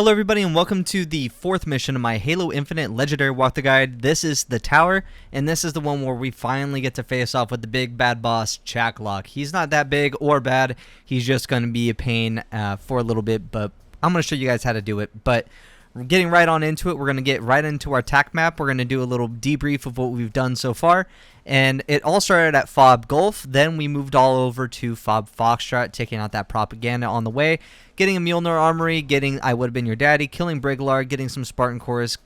Hello everybody and welcome to the fourth mission of my Halo Infinite Legendary Walkthrough Guide. This is the tower, and this is the one where we finally get to face off with the big bad boss, Chak'Lok. He's not that big or bad, he's just going to be a pain for a little bit, but I'm going to show you guys how to do it. But we're getting right on into it. We're going to get right into our TAC map. We're going to do a little debrief of what we've done so far. And it all started at Fob Gulf. Then we moved all over to Fob Foxtrot, taking out that propaganda on the way, getting a Mjolnir Armory, getting I Would Have Been Your Daddy, killing Briglard, getting some Spartan cores,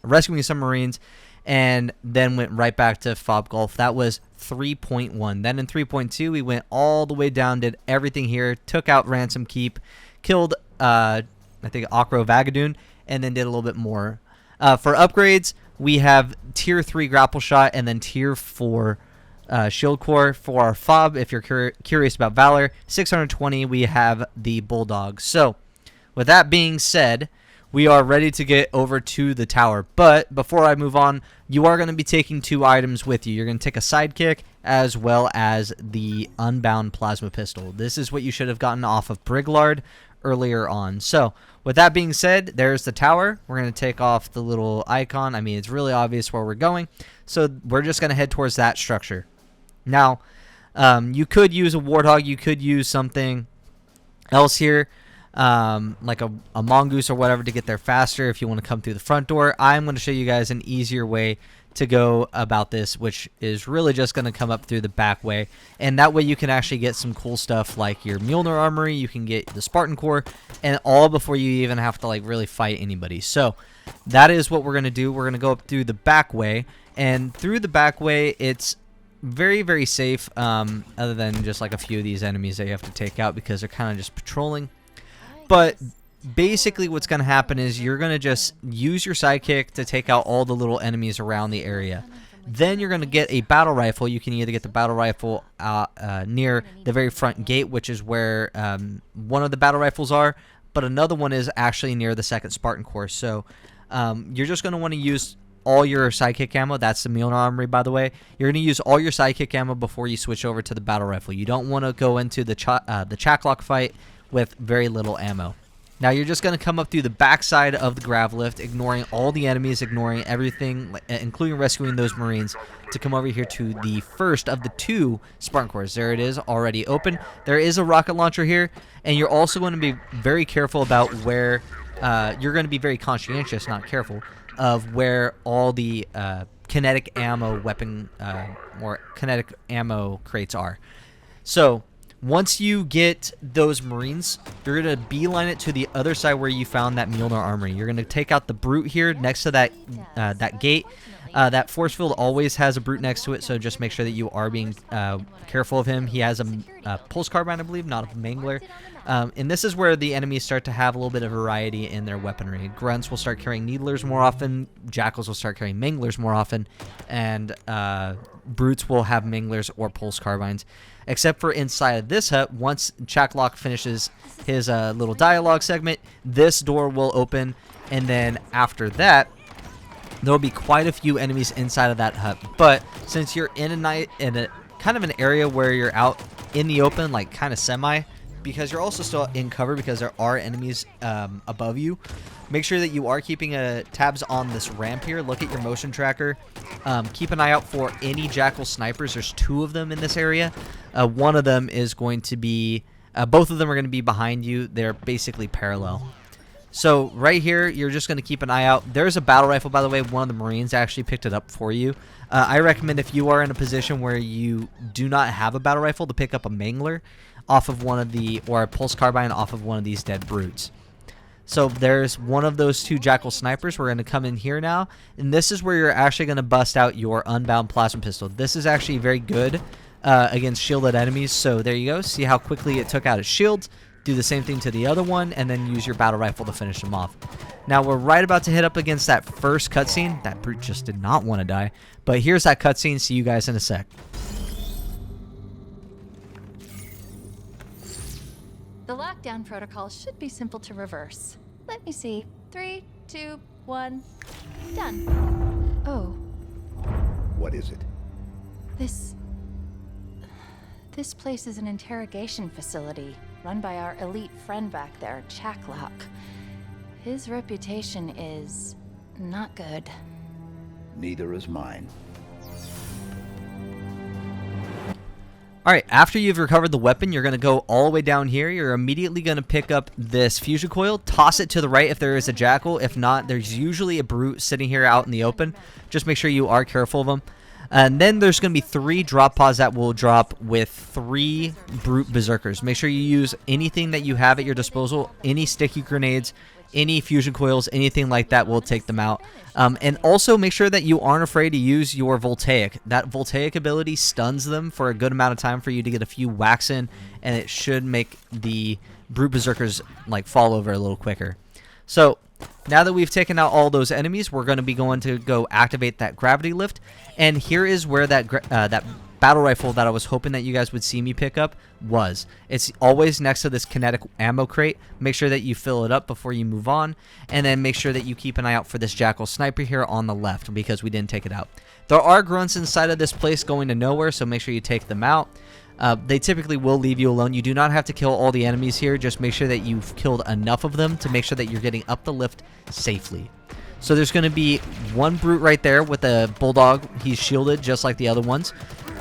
rescuing some Marines, and then went right back to Fob Gulf. That was 3.1. Then in 3.2, we went all the way down, did everything here, took out Ransom Keep, killed I think Akro Vagadoon, and then did a little bit more. For upgrades, we have tier 3 grapple shot and then tier 4 shield core. For our fob, if you're curious about Valor, 620, we have the Bulldog. So with that being said, we are ready to get over to the tower. But before I move on, you are going to be taking 2 items with you. You're going to take a sidekick as well as the unbound plasma pistol. This is what you should have gotten off of Briglard earlier on. So with that being said, there's the tower. We're going to take off the little icon. I mean, it's really obvious where we're going. So we're just going to head towards that structure. Now, you could use a Warthog. You could use something else here, like a Mongoose or whatever, to get there faster if you want to come through the front door. I'm going to show you guys an easier way to go about this, which is really just going to come up through the back way, and that way you can actually get some cool stuff like your Mjolnir Armory, you can get the Spartan core, and all before you even have to like really fight anybody. So that is what we're going to do. We're going to go up through the back way, and through the back way it's very, very safe, other than just like a few of these enemies that you have to take out because they're kind of just patrolling. But basically what's going to happen is you're going to just use your sidekick to take out all the little enemies around the area. Then you're going to get a battle rifle. You can either get the battle rifle near the very front gate, which is where one of the battle rifles are, but another one is actually near the second Spartan core. So you're just going to want to use all your sidekick ammo. That's the Mjolnir Armory, by the way. You're going to use all your sidekick ammo before you switch over to the battle rifle. You don't want to go into the Chak'Lok fight with very little ammo. Now you're just going to come up through the backside of the grav lift, ignoring all the enemies, ignoring everything, including rescuing those Marines, to come over here to the first of the 2 Spartan cores. There it is, already open. There is a rocket launcher here, and you're also going to be very careful about where, you're going to be very conscientious, not careful, of where all the kinetic ammo weapon, or kinetic ammo crates are. So once you get those Marines, you're going to beeline it to the other side where you found that Mjolnir Armory. You're going to take out the Brute here next to that that gate. That force field always has a Brute next to it, so just make sure that you are being careful of him. He has a Pulse Carbine, I believe, not a Mangler. And this is where the enemies start to have a little bit of variety in their weaponry. Grunts will start carrying Needlers more often, Jackals will start carrying Manglers more often, and Brutes will have Manglers or Pulse Carbines. Except for inside of this hut, once Chak'Lok finishes his little dialogue segment, this door will open, and then after that, there will be quite a few enemies inside of that hut. But since you're in a kind of an area where you're out in the open, like kind of semi, because you're also still in cover because there are enemies above you, make sure that you are keeping tabs on this ramp here. Look at your motion tracker. Keep an eye out for any Jackal snipers. There's 2 of them in this area. One of them is going to be, both of them are going to be behind you. They're basically parallel. So right here, you're just going to keep an eye out. There's a battle rifle, by the way. One of the Marines actually picked it up for you. I recommend if you are in a position where you do not have a battle rifle to pick up a Mangler off of one of the, or a Pulse Carbine off of one of these dead Brutes. So there's one of those 2 Jackal snipers. We're going to come in here now, and this is where you're actually going to bust out your unbound plasma pistol. This is actually very good against shielded enemies. So there you go. See how quickly it took out his shields. Do the same thing to the other one, and then use your battle rifle to finish him off. Now we're right about to hit up against that first cutscene. That Brute just did not want to die, but here's that cutscene. See you guys in a sec. The lockdown protocol should be simple to reverse. Let me see. 3, 2, 1. Done. Oh. What is it? This place is an interrogation facility run by our elite friend back there, Chak'Lok. his reputation is not good. Neither is mine. Alright, after you've recovered the weapon, you're going to go all the way down here. You're immediately going to pick up this fusion coil, toss it to the right if there is a jackal. If not, there's usually a brute sitting here out in the open. Just make sure you are careful of them. And then there's going to be 3 drop pods that will drop with 3 brute berserkers. Make sure you use anything that you have at your disposal, any sticky grenades, any fusion coils, anything like that will take them out. And also make sure that you aren't afraid to use your voltaic. That voltaic ability stuns them for a good amount of time for you to get a few whacks in, and it should make the brute berserkers like fall over a little quicker. So now that we've taken out all those enemies, we're going to be going to go activate that gravity lift. And here is where that battle rifle that I was hoping that you guys would see me pick up was. It's always next to this kinetic ammo crate. Make sure that you fill it up before you move on. And then make sure that you keep an eye out for this jackal sniper here on the left because we didn't take it out. There are grunts inside of this place going to nowhere, so make sure you take them out. They typically will leave you alone. You do not have to kill all the enemies here. Just make sure that you've killed enough of them to make sure that you're getting up the lift safely. So there's going to be one brute right there with a bulldog. He's shielded just like the other ones.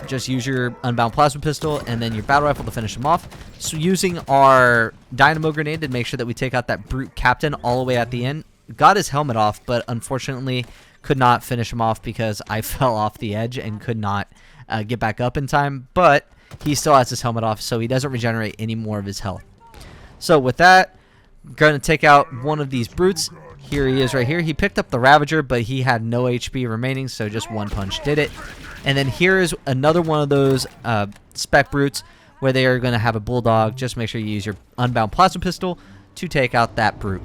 Just use your unbound plasma pistol and then your battle rifle to finish him off. So using our dynamo grenade to make sure that we take out that brute captain all the way at the end. Got his helmet off, but unfortunately could not finish him off because I fell off the edge and could not get back up in time. But he still has his helmet off, so he doesn't regenerate any more of his health. So with that, I'm going to take out one of these brutes. Here he is right here. He picked up the Ravager, but he had no HP remaining, so just one punch did it. And then here is another one of those spec brutes where they are going to have a bulldog. Just make sure you use your unbound plasma pistol to take out that brute.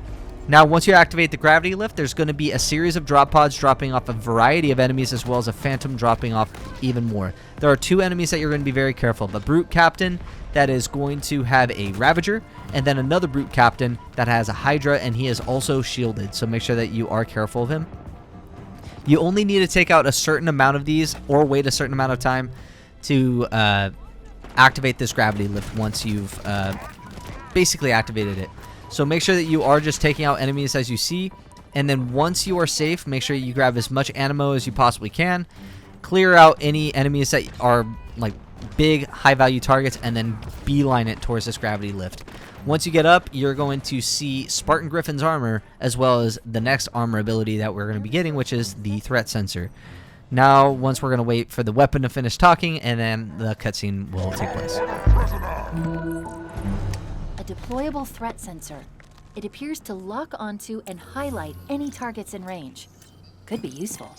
Now, once you activate the gravity lift, there's going to be a series of drop pods dropping off a variety of enemies as well as a phantom dropping off even more. There are 2 enemies that you're going to be very careful of. A brute captain that is going to have a Ravager, and then another brute captain that has a Hydra, and he is also shielded, so make sure that you are careful of him. You only need to take out a certain amount of these or wait a certain amount of time to activate this gravity lift once you've basically activated it. So make sure that you are just taking out enemies as you see, and then once you are safe, make sure you grab as much ammo as you possibly can, clear out any enemies that are like big high value targets, and then beeline it towards this gravity lift. Once you get up, you're going to see Spartan Griffin's armor as well as the next armor ability that we're going to be getting, which is the threat sensor. Now, once we're going to wait for the weapon to finish talking, and then the cutscene will take place. A deployable threat sensor. It appears to lock onto and highlight any targets in range. Could be useful.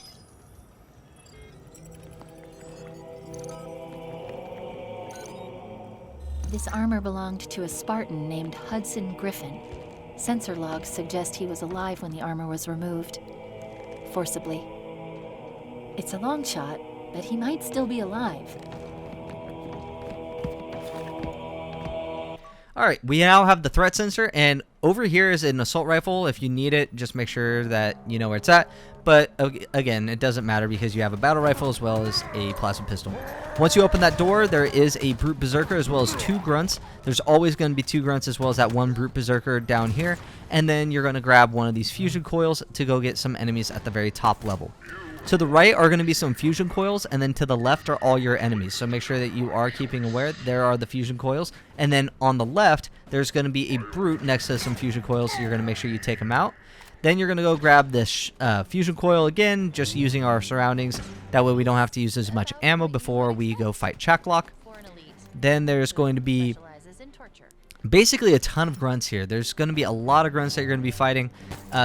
This armor belonged to a Spartan named Hudson Griffin. Sensor logs suggest he was alive when the armor was removed. Forcibly. It's a long shot, but he might still be alive. Alright, we now have the threat sensor, and over here is an assault rifle. If you need it, just make sure that you know where it's at. But again, it doesn't matter because you have a battle rifle as well as a plasma pistol. Once you open that door, there is a brute berserker as well as 2 grunts. There's always going to be 2 grunts as well as that 1 brute berserker down here. And then you're going to grab one of these fusion coils to go get some enemies at the very top level. To the right are going to be some fusion coils, and then to the left are all your enemies. So make sure that you are keeping aware. There are the fusion coils. And then on the left, there's going to be a brute next to some fusion coils, so you're going to make sure you take them out. Then you're going to go grab this fusion coil again, just using our surroundings. That way we don't have to use as much ammo before we go fight Chak'Lok. Then there's going to be basically a ton of grunts here. There's going to be a lot of grunts that you're going to be fighting.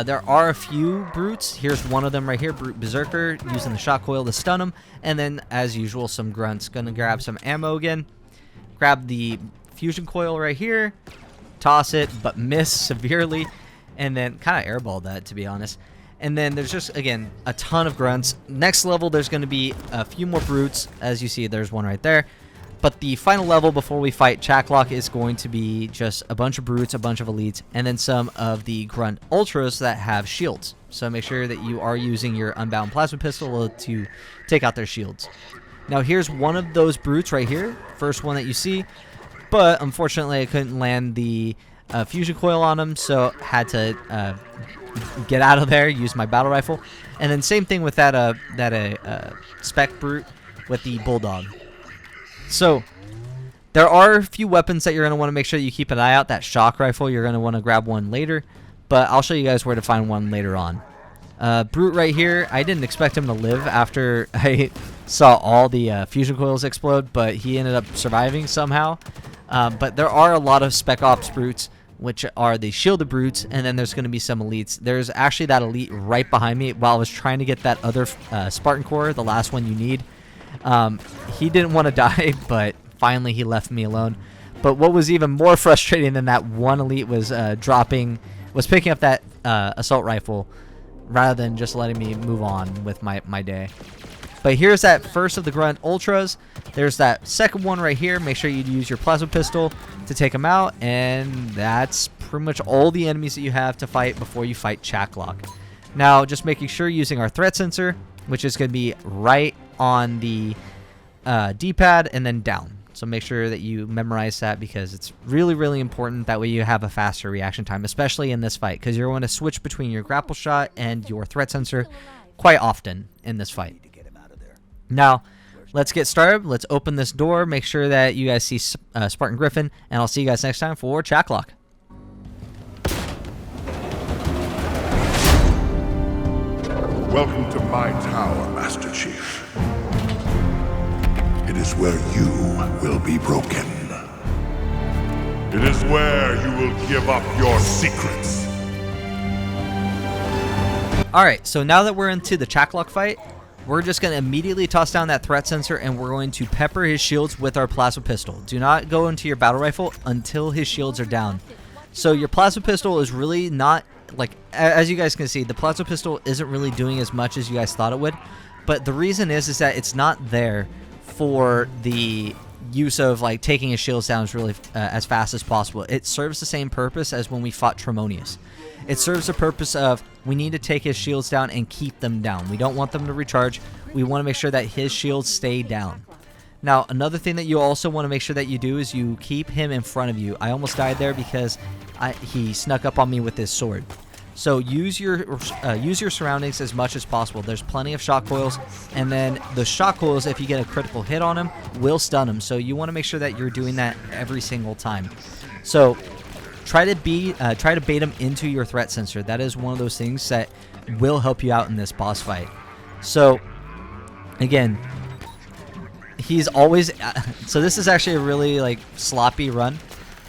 There are a few brutes. Here's one of them right here, Brute Berserker, using the shot coil to stun him. And then, as usual, some grunts. Going to grab some ammo again. Grab the fusion coil right here. Toss it, but miss severely. And then kind of airball that, to be honest. And then there's just, again, a ton of grunts. Next level, there's going to be a few more brutes. As you see, there's one right there. But the final level before we fight Chak'Lok is going to be just a bunch of brutes, a bunch of elites, and then some of the grunt ultras that have shields. So make sure that you are using your unbound plasma pistol to take out their shields. Now here's one of those brutes right here, first one that you see. But unfortunately I couldn't land the fusion coil on him, so had to get out of there, use my battle rifle. And then same thing with that spec brute with the bulldog. So there are a few weapons that you're going to want to make sure that you keep an eye out. That shock rifle, you're going to want to grab one later, but I'll show you guys where to find one later on. Brute right here, I didn't expect him to live after I saw all the fusion coils explode, but he ended up surviving somehow. But there are a lot of spec ops brutes, which are the shielded brutes, and then there's going to be some elites. There's actually that elite right behind me while I was trying to get that other Spartan core, the last one you need. He didn't want to die, but finally he left me alone. But what was even more frustrating than that one elite was picking up that assault rifle rather than just letting me move on with my day. But here's that first of the Grunt Ultras. There's that second one right here. Make sure you use your plasma pistol to take them out. And that's pretty much all the enemies that you have to fight before you fight Chak'Lok. Now, just making sure using our threat sensor, which is going to be right on the D-pad and then down. So make sure that you memorize that because it's really, really important. That way you have a faster reaction time, especially in this fight, because you're going to switch between your grapple shot and your threat sensor quite often in this fight. Now, let's get started. Let's open this door. Make sure that you guys see Spartan Griffin, and I'll see you guys next time for Chak'Lok. Welcome to my tower, Master Chief. It is where you will be broken. It is where you will give up your secrets. Alright, so now that we're into the Chak'Lok fight, we're just going to immediately toss down that threat sensor and we're going to pepper his shields with our plasma pistol. Do not go into your battle rifle until his shields are down. So your plasma pistol is really not, like, as you guys can see, the plasma pistol isn't really doing as much as you guys thought it would. But the reason is that it's not there for the use of like taking his shields down really as fast as possible. It serves the same purpose as when we fought Tremonius. It serves the purpose of we need to take his shields down and keep them down. We don't want them to recharge. We want to make sure that his shields stay down. Now, another thing that you also want to make sure that you do is you keep him in front of you. I almost died there because he snuck up on me with his sword. So use your surroundings as much as possible. There's plenty of shock coils, and then the shock coils, if you get a critical hit on him, will stun him. So you want to make sure that you're doing that every single time. So try to bait him into your threat sensor. That is one of those things that will help you out in this boss fight. So again, he's always so this is actually a really like sloppy run.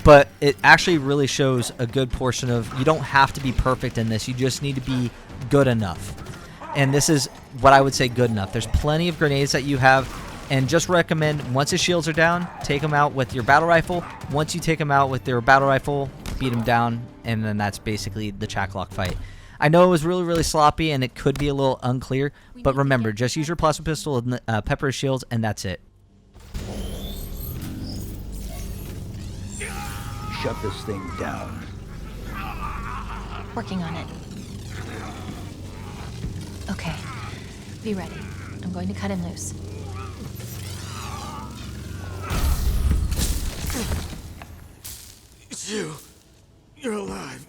But it actually really shows a good portion of you don't have to be perfect in this. You just need to be good enough. And this is what I would say good enough. There's plenty of grenades that you have. And just recommend once his shields are down, take them out with your battle rifle. Once you take them out with your battle rifle, beat him down. And then that's basically the Chak'Lok fight. I know it was really, really sloppy and it could be a little unclear. But remember, just use your plasma pistol and pepper his shields and that's it. Shut this thing down. Working on it. Okay. Be ready. I'm going to cut him loose. It's you. You're alive.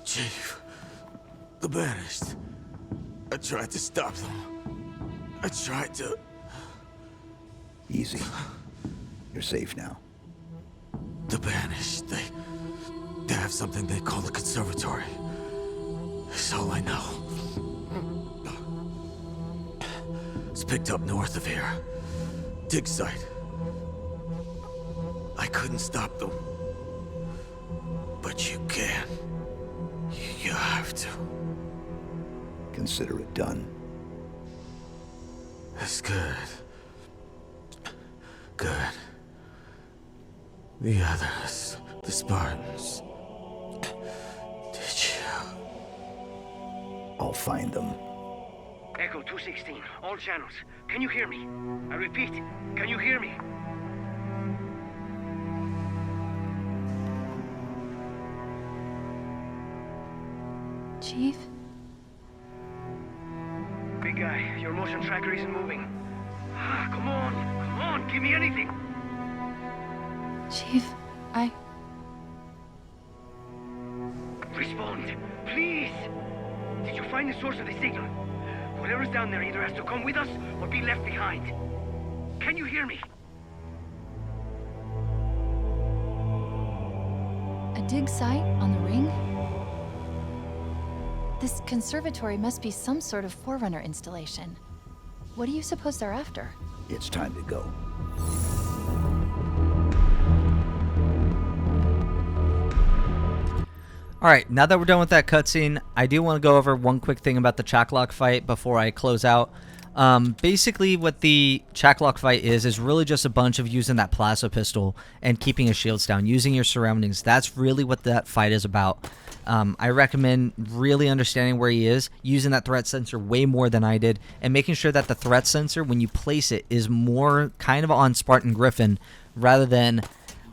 Chief. The Banished. I tried to stop them. I tried to... Easy. You're safe now. The Banished, they have something they call the Conservatory. It's all I know. It's picked up north of here. Dig site. I couldn't stop them. But you can. You have to. Consider it done. That's good. Good. The others, the Spartans. Did you? I'll find them. Echo 216, all channels. Can you hear me? I repeat, can you hear me? Chief? Big guy, you're most motion tracker isn't moving. Ah, come on, give me anything. Chief, Respond, please. Did you find the source of the signal? Whatever's down there either has to come with us or be left behind. Can you hear me? A dig site on the ring? This conservatory must be some sort of Forerunner installation. What do you suppose they're after? It's time to go. Alright, now that we're done with that cutscene, I do want to go over one quick thing about the Chak'Lok fight before I close out. Basically, what the Chak'Lok fight is really just a bunch of using that plasma pistol and keeping his shields down, using your surroundings. That's really what that fight is about. I recommend really understanding where he is, using that threat sensor way more than I did, and making sure that the threat sensor, when you place it, is more kind of on Spartan Griffin rather than,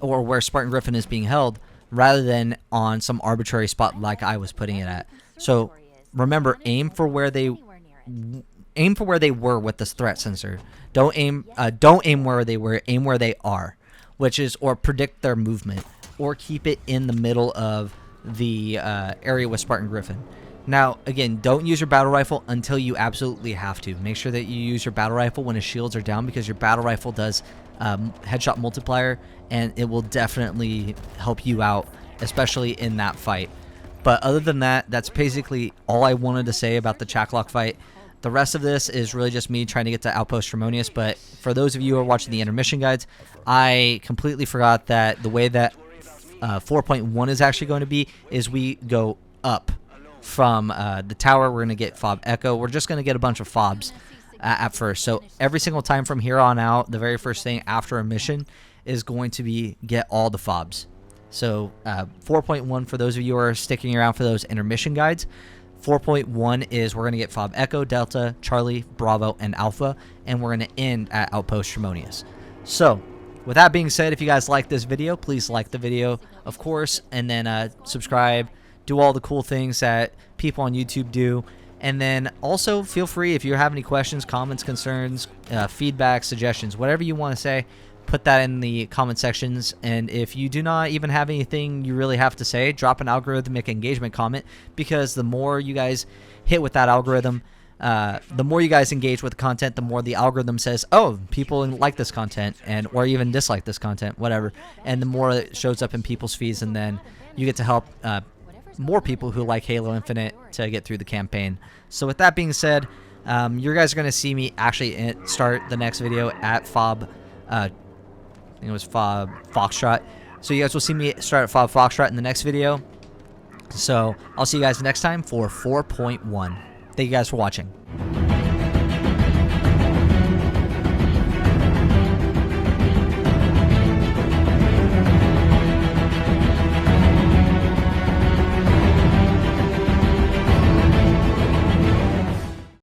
or where Spartan Griffin is being held, rather than on some arbitrary spot like I was putting it at. So remember, aim for where they were with this threat sensor. Don't aim where they were, aim where they are, which is, or predict their movement, or keep it in the middle of the area with Spartan Griffin. Now, again, don't use your battle rifle until you absolutely have to. Make sure that you use your battle rifle when his shields are down, because your battle rifle does headshot multiplier, and it will definitely help you out, especially in that fight. But other than that, that's basically all I wanted to say about the Chak'Lok fight. The rest of this is really just me trying to get to Outpost Tremonius, but for those of you who are watching the intermission guides, I completely forgot that the way that 4.1 is actually going to be is we go up from the tower. We're going to get Fob Echo. We're just going to get a bunch of fobs at first. So every single time from here on out, the very first thing after a mission is going to be get all the fobs. So 4.1, for those of you who are sticking around for those intermission guides, 4.1 is we're going to get Fob Echo, Delta, Charlie, Bravo, and Alpha, and we're going to end at Outpost Tremonius. So with that being said, if you guys like this video, please like the video, of course, and then subscribe, do all the cool things that people on YouTube do. And then also feel free, if you have any questions, comments, concerns, feedback, suggestions, whatever you want to say, put that in the comment sections. And if you do not even have anything you really have to say, drop an algorithmic engagement comment, because the more you guys hit with that algorithm, the more you guys engage with the content, the more the algorithm says, oh, people like this content, and or even dislike this content, whatever, and the more it shows up in people's feeds, and then you get to help more people who like Halo Infinite to get through the campaign. So with that being said, you guys are going to see me actually start the next video at Fob, I think it was Fob Foxtrot. So you guys will see me start at Fob Foxtrot in the next video. So I'll see you guys next time for 4.1. Thank you guys for watching.